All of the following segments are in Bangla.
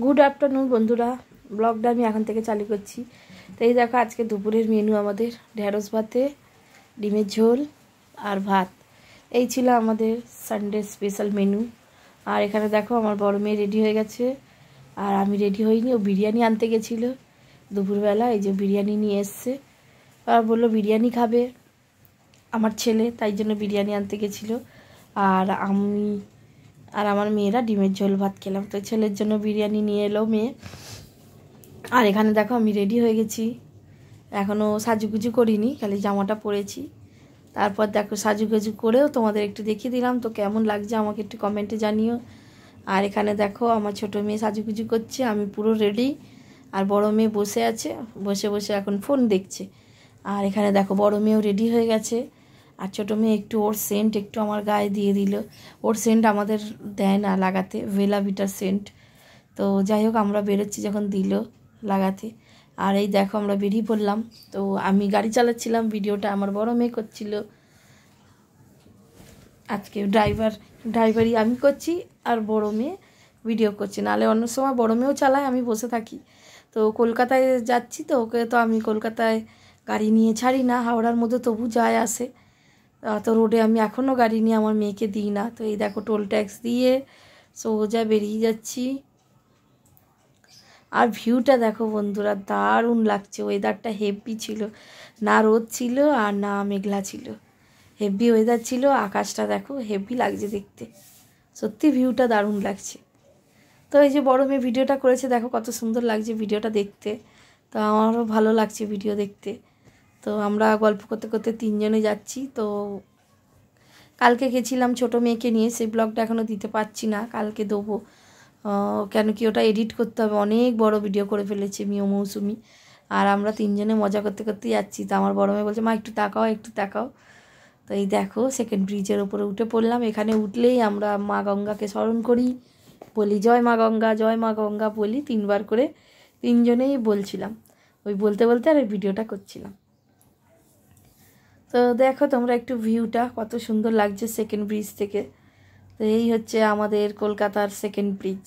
গুড আফটারনুন বন্ধুরা, ব্লগটা আমি এখন থেকে চালু করছি। তো এই দেখো আজকে দুপুরের মেনু আমাদের ঢেঁড়স ভাতে ডিমের ঝোল আর ভাত। এই ছিল আমাদের সানডে স্পেশাল মেনু। আর এখানে দেখো আমার বড় মেয়ে রেডি হয়ে গেছে, আর আমি রেডি হইনি। ও বিরিয়ানি আনতে গেছিলো দুপুরবেলা, এই যে বিরিয়ানি নিয়ে এসছে। আর বললো বিরিয়ানি খাবে আমার ছেলে, তাই জন্য বিরিয়ানি আনতে গেছিলো। আর আমি আর আমার মেয়েরা ডিমের ঝোল ভাত খেলাম। তো ছেলের জন্য বিরিয়ানি নিয়ে এলো মেয়ে। আর এখানে দেখো আমি রেডি হয়ে গেছি, এখনও সাজুগুজু করিনি, খালি জামাটা পরেছি। তারপর দেখো সাজুগুজু করেও তোমাদের একটু দেখিয়ে দিলাম। তো কেমন লাগছে আমাকে একটু কমেন্টে জানিও। আর এখানে দেখো আমার ছোটো মেয়ে সাজুগুজু করছে, আমি পুরো রেডি। আর বড় মেয়ে বসে আছে, বসে বসে এখন ফোন দেখছে। আর এখানে দেখো বড় মেয়েও রেডি হয়ে গেছে। আর ছোটো মেয়ে একটু ওর সেন্ট একটু আমার গায়ে দিয়ে দিল। ওর সেন্ট আমাদের দেয় না লাগাতে, ভেলা ভিটার সেন্ট। তো যাই হোক আমরা বেরোচ্ছি যখন দিল লাগাতে। আর এই দেখো আমরা বেরিয়ে পড়লাম। তো আমি গাড়ি চালাচ্ছিলাম, ভিডিওটা আমার বড় মেয়ে করছিল। আজকে ড্রাইভারই আমি করছি, আর বড় মেয়ে ভিডিও করছি। নাহলে অন্য সময় বড় মেয়েও চালায়, আমি বসে থাকি। তো কলকাতায় যাচ্ছি, তো ওকে তো আমি কলকাতায় গাড়ি নিয়ে ছাড়ি না, হাওড়ার মধ্যে তবু যায় আসে। তো রোডে আমি এখনও গাড়ি নিয়ে আমার মেয়েকে দিই না। তো এই দেখো টোল ট্যাক্স দিয়ে সোজা বেরিয়ে যাচ্ছি। আর ভিউটা দেখো বন্ধুরা, দারুণ লাগছে। ওয়েদারটা হেভি ছিল, না রোদ ছিল আর না মেঘলা ছিল, হেভি ওয়েদার ছিল। আকাশটা দেখো হেভি লাগছে দেখতে, সত্যি ভিউটা দারুণ লাগছে। তো এই যে বড় মেয়ে ভিডিওটা করেছে, দেখো কত সুন্দর লাগছে ভিডিওটা দেখতে। তো আমারও ভালো লাগছে ভিডিও দেখতে। তো আমরা গল্প করতে করতে তিনজনে যাচ্ছি। তো কালকে গেছিলাম ছোটো মেয়েকে নিয়ে, সেই ব্লগটা এখনও দিতে পারছি না, কালকে দেবো। কেন কি ওটা এডিট করতে হবে, অনেক বড় ভিডিও করে ফেলেছে মিও মৌসুমি। আর আমরা তিনজনে মজা করতে করতে যাচ্ছি। তো আমার বড় মেয়ে বলছে মা একটু তাকাও একটু তাকাও। তো এই দেখো সেকেন্ড ব্রিজের ওপরে উঠে পড়লাম। এখানে উঠলেই আমরা মা গঙ্গাকে স্মরণ করি, বলি জয় মা গঙ্গা জয় মা গঙ্গা বলি 3বার করে, তিনজনেই বলছিলাম। ওই বলতে বলতে আর এই ভিডিওটা করছিলাম। তো দেখো তোমরা একটু ভিউটা কত সুন্দর লাগছে সেকেন্ড ব্রিজ থেকে। তো এই হচ্ছে আমাদের কলকাতার সেকেন্ড ব্রিজ।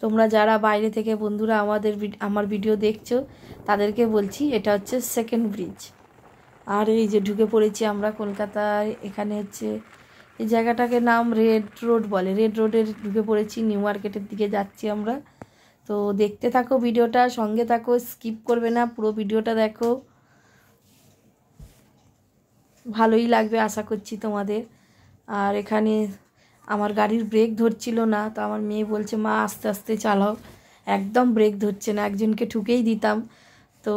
তোমরা যারা বাইরে থেকে বন্ধুরা আমার ভিডিও দেখছো, তাদেরকে বলছি এটা হচ্ছে সেকেন্ড ব্রিজ। আর এই যে ঢুকে পড়েছি আমরা কলকাতায়। এখানে হচ্ছে এই জায়গাটাকে নাম রেড রোড বলে, রেড রোডের ঢুকে পড়েছি, নিউ মার্কেটের দিকে যাচ্ছি আমরা। তো দেখতে থাকো ভিডিওটা, সঙ্গে থাকো, স্কিপ করবে না, পুরো ভিডিওটা দেখো, ভালোই লাগবে আশা করছি তোমাদের। আর এখানে আমার গাড়ির ব্রেক ধরছিল না, তো আমার মেয়ে বলছে মা আস্তে আস্তে চালাও, একদম ব্রেক ধরছে না, একজনকে ঠুকেই দিতাম। তো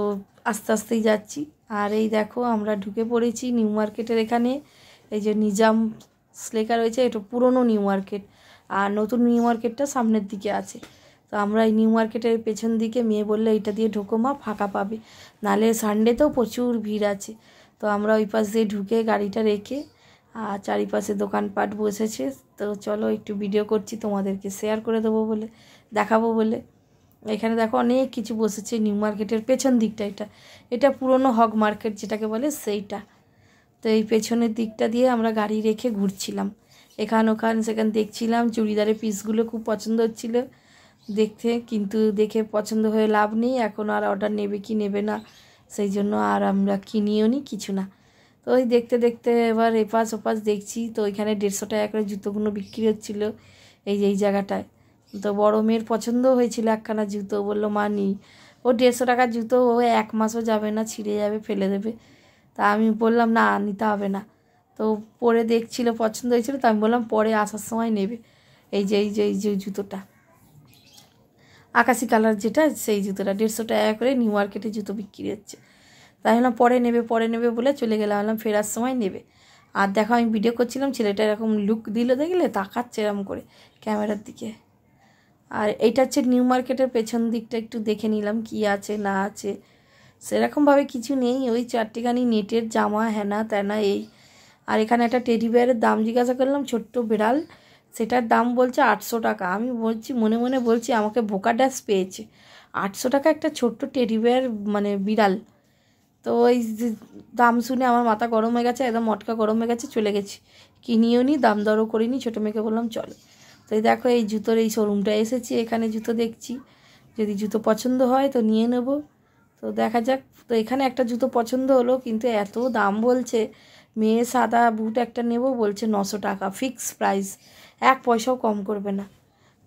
আস্তে আস্তেই যাচ্ছি। আর এই দেখো আমরা ঢুকে পড়েছি নিউ মার্কেটের এখানে। এই যে নিজাম লেখা রয়েছে, এটা পুরনো নিউ মার্কেট, আর নতুন নিউ মার্কেটটা সামনের দিকে আছে। তো আমরা এই নিউ মার্কেটের পেছন দিকে, মেয়ে বললে এইটা দিয়ে ঢোকো মা, ফাঁকা পাবে, নাহলে সানডেতেও প্রচুর ভিড় আছে। তো আমরা ওই পাশ দিয়ে ঢুকে গাড়িটা রেখে, আর চারিপাশে দোকানপাট বসেছে। তো চলো একটু ভিডিও করছি, তোমাদেরকে শেয়ার করে দেবো বলে, দেখাবো বলে। এখানে দেখো অনেক কিছু বসেছে নিউ মার্কেটের পেছন দিকটা, এটা পুরনো হগ মার্কেট যেটাকে বলে সেইটা। তো এই পেছনের দিকটা দিয়ে আমরা গাড়ি রেখে ঘুরছিলাম, এখান ওখান সেখান দেখছিলাম। চুড়িদারের পিসগুলো খুব পছন্দ হচ্ছিল দেখতে, কিন্তু দেখে পছন্দ হয়ে লাভ নেই, এখন আর অর্ডার নেবে কি নেবে না, সেই জন্য আর আমরা কিনিও নি কিছু না। তো ওই দেখতে দেখতে এবার এপাশ ওপাশ দেখছি। তো ওইখানে 150 টাকা করে জুতোগুলো বিক্রি হচ্ছিলো এই জায়গাটায়। তো বড় মেয়ের পছন্দ হয়েছিল একখানা জুতো, বললো মা নিই। ও 150 টাকার জুতো, ও 1 মাসও যাবে না, ছিঁড়ে যাবে, ফেলে দেবে। তা আমি বললাম না নিতে হবে না। তো পরে দেখছিল, পছন্দ হয়েছিল, তো আমি বললাম পরে আসার সময় নেবে। এই যে জুতোটা আকাশি কালার যেটা, সেই জুতোটা 150 টাকা করে নিউ মার্কেটে জুতো বিক্রি হচ্ছে। তাই বললাম পরে নেবে বলে চলে গেলাম, বললাম ফেরার সময় নেবে। আর দেখো আমি ভিডিও করছিলাম, ছেলেটা এরকম লুক দিল, দেখলে তাকাচ্ছে এরকম করে ক্যামেরার দিকে। আর এইটা হচ্ছে নিউ মার্কেটের পেছন দিকটা, একটু দেখে নিলাম কি আছে না আছে। সেরকমভাবে কিছু নেই, ওই 4টিখানি নেটের জামা হেনা তেনা এই। আর এখানে একটা টেডি বিয়ারের দাম জিজ্ঞাসা করলাম, ছোট্ট বিড়াল, সেটার দাম বলছে 800 টাকা। আমি বলছি মনে মনে বলছি আমাকে বোকা ড্যাস পেয়েছে, 800 টাকা একটা ছোট্ট টেডি বিয়ার মানে বিড়াল। তো ওই দাম শুনে আমার মাথা গরম হয়ে গেছে, একদম মটকা গরম হয়ে গেছে, চলে গেছি, কিনিও নি, দাম দরও করিনি, ছোটো মেয়েকে বললাম চলো। তো তো এই দেখো এই জুতোর এই শোরুমটা এসেছি, এখানে জুতো দেখছি, যদি জুতো পছন্দ হয় তো নিয়ে নেব। তো দেখা যাক। তো এখানে একটা জুতো পছন্দ হলো, কিন্তু এত দাম বলছে। মেয়ে সাদা বুট একটা নেব বলছে 900 টাকা ফিক্স প্রাইস, 1 পয়সাও কম করবে না।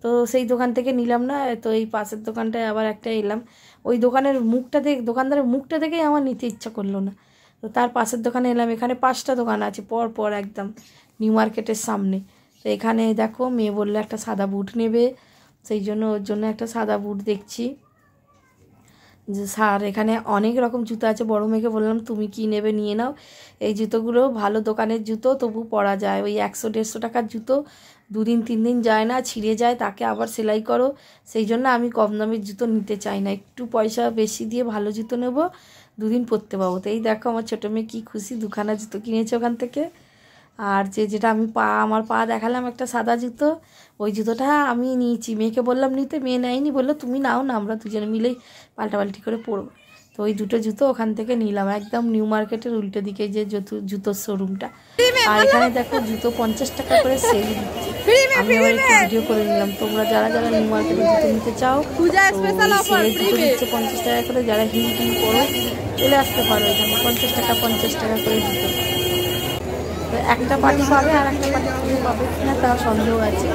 তো সেই দোকান থেকে নিলাম না। তো এই পাশের দোকানটায় আবার একটা এলাম, ওই দোকানের মুখটা দোকানদারের মুখটা দেখেই আমার নিতে ইচ্ছা করলো না। তো তার পাশের দোকানে এলাম, এখানে 5টা দোকান আছে পর পর একদম নিউ মার্কেটের সামনে। তো এখানে দেখো মেয়ে বললো একটা সাদা বুট নেবে, সেই জন্য ওর জন্য একটা সাদা বুট দেখছি। যে স্যার এখানে অনেক রকম জুতো আছে, বড় মেয়েকে বললাম তুমি কি নেবে নিয়ে নাও, এই জুতোগুলো ভালো দোকানের জুতো, তবু পরা যায়। ওই 100-150 টাকার জুতো 2 দিন 3 দিন যায় না, ছিঁড়ে যায়, তাকে আবার সেলাই করো। সেই জন্য আমি কম দামের জুতো নিতে চাই না, একটু পয়সা বেশি দিয়ে ভালো জুতো নেব, 2 দিন পরতে পাবো। তো এই দেখো আমার ছোটো মেয়ে কী খুশি, 2খানা জুতো কিনেছে ওখান থেকে। আর যেটা আমি আমার পা দেখালাম একটা সাদা জুতো, ওই জুতোটা আমি নিয়েছি, মেয়েকে বললাম নিতে, মেয়ে নেয়নি, বললো তুমি নাও না, আমরা দুজনে মিলেই পাল্টাপাল্টি করে পরবো। তো ওই দুটো জুতো ওখান থেকে নিলাম, একদম নিউ মার্কেটের উল্টো দিকে যে জুতোর শোরুমটা। আর এখানে দেখো জুতো 50 টাকা করে সেল দিচ্ছে, আমি আবার একটু ভিডিও করে নিলাম। তোমরা যারা যারা নিউ মার্কেটে জুতো নিতে চাও, সেলের জুতো দিচ্ছে 50 টাকা করে, যারা হিল টিল করো চলে আসতে পারো এখানে, 50 টাকা করে জুতো। একটা পার্টি পাবে আর একটা পার্টি পুজো পাবে কিনা তাও সন্দেহ আছে।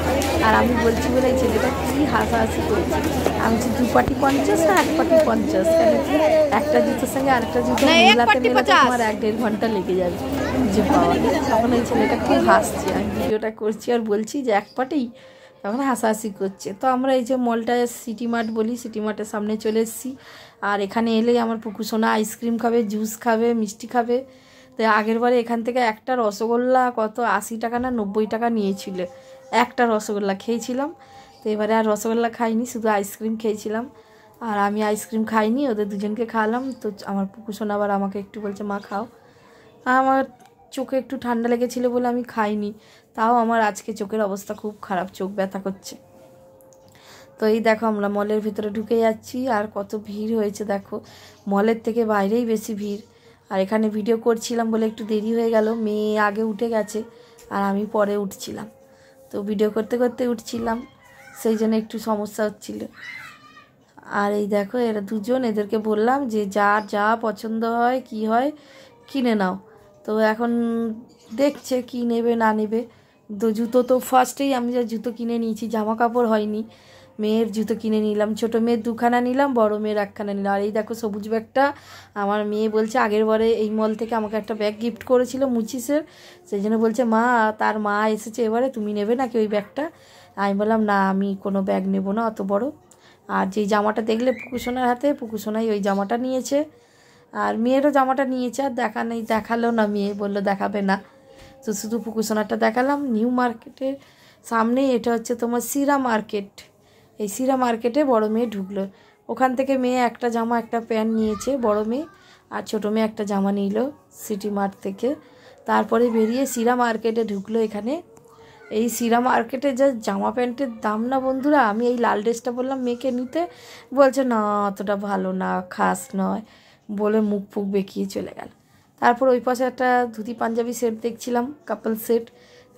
আর আমি বলছি বলে এই ছেলেটা কী হাসাহাসি করছে, আমি বলছি 2 পার্টি 50 না 1 পার্টি 50, কেন কি একটা জুতোর সঙ্গে আরেকটা জুতো মেলাতে তোমার 1-1.5 ঘন্টা লেগে যাবে যে পাওয়া। তখন এই ছেলেটা খুব হাসছে, আমি ভিডিওটা করছি আর বলছি যে 1 পার্টি, তখন হাসাহাসি করছে। তো আমরা এই যে মলটা সিটি মার্ট বলি, সিটি মার্টের সামনে চলে এসেছি। আর এখানে এলেই আমার পুকু সোনা আইসক্রিম খাবে, জুস খাবে, মিষ্টি খাবে। তো আগের বারে এখান থেকে একটা রসগোল্লা কত 80 টাকা না 90 টাকা নিয়েছিল, একটা রসগোল্লা খেয়েছিলাম। তো এবারে আর রসগোল্লা খাইনি, শুধু আইসক্রিম খেয়েছিলাম। আর আমি আইসক্রিম খাইনি, ওদের দুজনকে খাওয়ালাম। তো আমার পুকু সোনা আবার আমাকে একটু বলছে মা খাও। আমার চোখে একটু ঠান্ডা লেগেছিলো বলে আমি খাইনি, তাও আমার আজকে চোখের অবস্থা খুব খারাপ, চোখ ব্যথা করছে। তো এই দেখো আমরা মলের ভিতরে ঢুকে যাচ্ছি, আর কত ভিড় হয়েছে দেখো, মলের থেকে বাইরেই বেশি ভিড়। আর এখানে ভিডিও করছিলাম বলে একটু দেরি হয়ে গেল, মেয়ে আগে উঠে গেছে আর আমি পরে উঠছিলাম। তো ভিডিও করতে করতে উঠছিলাম, সেই জন্য একটু সমস্যা হচ্ছিল। আর এই দেখো এরা দুজন, এদেরকে বললাম যে যার যা পছন্দ হয় কি হয় কিনে নাও। তো এখন দেখছে কি নেবে না নেবে। তো জুতো তো ফার্স্টেই আমি যা জুতো কিনে নিয়েছি, জামা কাপড় হয়নি। মেয়ের জুতো কিনে নিলাম, ছোটো মেয়ের 2খানা নিলাম, বড় মেয়ের 1খানা নিলাম। আর এই দেখো সবুজ ব্যাগটা আমার মেয়ে বলছে আগের বারে এই মল থেকে আমাকে একটা ব্যাগ গিফট করেছিল মুচিসের, সেই জন্য বলছে মা তার মা এসেছে এবারে, তুমি নেবে নাকি ওই ব্যাগটা। আমি বললাম না আমি কোনো ব্যাগ নেব না অত বড়। আর যেই জামাটা দেখলে পুকুসোনার হাতে, পুকুসোনাই ওই জামাটা নিয়েছে। আর মেয়েরও জামাটা নিয়েছে, আর দেখালো না, মেয়ে বললো দেখাবে না। তো শুধু পুকুসোনারটা দেখালাম। নিউ মার্কেটের সামনে এটা হচ্ছে তোমার সিরা মার্কেট, এই সিরা মার্কেটে বড় মেয়ে ঢুকলো, ওখান থেকে মেয়ে একটা জামা একটা প্যান্ট নিয়েছে বড় মেয়ে, আর ছোটো মেয়ে একটা জামা নিল সিটি মার্ট থেকে। তারপরে বেরিয়ে সিরা মার্কেটে ঢুকলো। এখানে এই সিরা মার্কেটে যা জামা প্যান্টের দাম না বন্ধুরা, আমি এই লাল ড্রেসটা বললাম মেয়েকে নিতে, বলছে না অতটা ভালো না, খাস নয়, বলে মুখ ফুক বেঁকিয়ে চলে গেল। তারপর ওই পাশে একটা ধুতি পাঞ্জাবি সেট দেখছিলাম, কাপল সেট।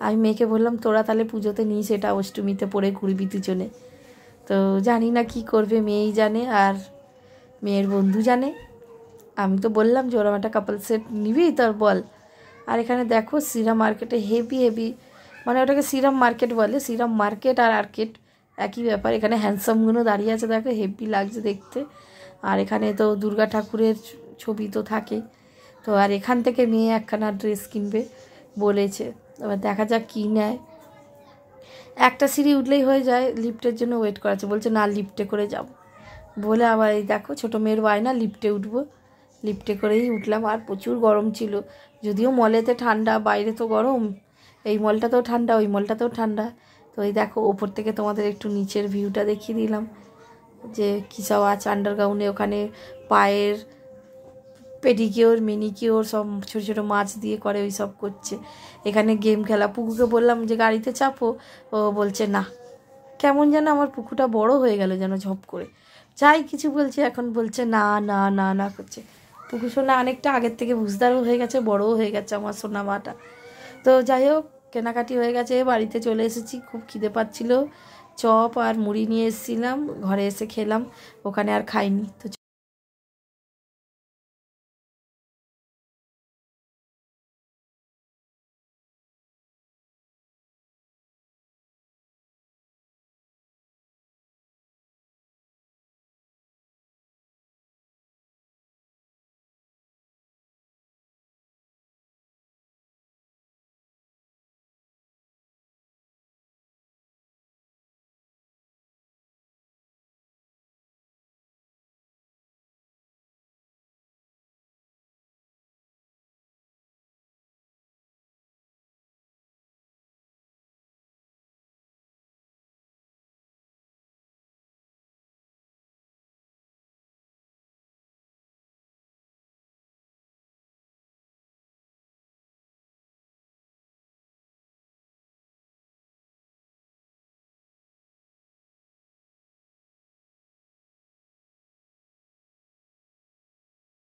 আমি মেয়েকে বললাম তোরা তাহলে পুজোতে নিস, এটা অষ্টমীতে পরে ঘুরবি দুজনে। তো জানি না কি করবে, মেয়েই জানে আর মেয়ের বন্ধু জানে। আমি তো বললাম যে ওরম একটা কাপল সেট নিবি তোর বল। আর এখানে দেখো সিরাম মার্কেটে হেভি হেভি, মানে ওটাকে সিরাম মার্কেট বলে, সিরাম মার্কেট আর আর্কেট একই ব্যাপার। এখানে হ্যান্ডসামগুলো দাঁড়িয়ে আছে দেখো, হেভি লাগছে দেখতে। আর এখানে তো দুর্গা ঠাকুরের ছবি তো থাকে। তো আর এখান থেকে মেয়ে 1খানা ড্রেস কিনবে বলেছে, এবার দেখা যাক কী নেয়। একটা সিঁড়ি উঠলেই হয়ে যায়, লিফটের জন্য ওয়েট করাচ্ছে, বলছে না লিফটে করে যাব বলে। আবার এই দেখো ছোটো মেয়ের বায়না লিফটে উঠবো, লিফটে করেই উঠলাম। আর প্রচুর গরম ছিল, যদিও মলেতে ঠান্ডা, বাইরে তো গরম, এই মলটাতেও ঠান্ডা ওই মলটাতেও ঠান্ডা। তো এই দেখো ওপর থেকে তোমাদের একটু নিচের ভিউটা দেখিয়ে দিলাম, যে কী সব আছে আন্ডারগ্রাউন্ডে। ওখানে পায়ের পেডিকিওর মেনিকিওর সব ছোটো ছোটো মাছ দিয়ে করে, ওই সব করছে। এখানে গেম খেলা, পুকুকে বললাম যে গাড়িতে চাপো, ও বলছে না। কেমন যেন আমার পুকুটা বড় হয়ে গেল যেন ঝপ করে, যাই কিছু বলছে এখন বলছে না না না না করছে। পুকু সোনা অনেকটা আগের থেকে বুঝদারও হয়ে গেছে, বড়ও হয়ে গেছে আমার সোনা মাটা। তো যাই হোক কেনাকাটি হয়ে গেছে, বাড়িতে চলে এসেছি। খুব খিদে পাচ্ছিল, চপ আর মুড়ি নিয়ে এসেছিলাম, ঘরে এসে খেলাম, ওখানে আর খাইনি। তো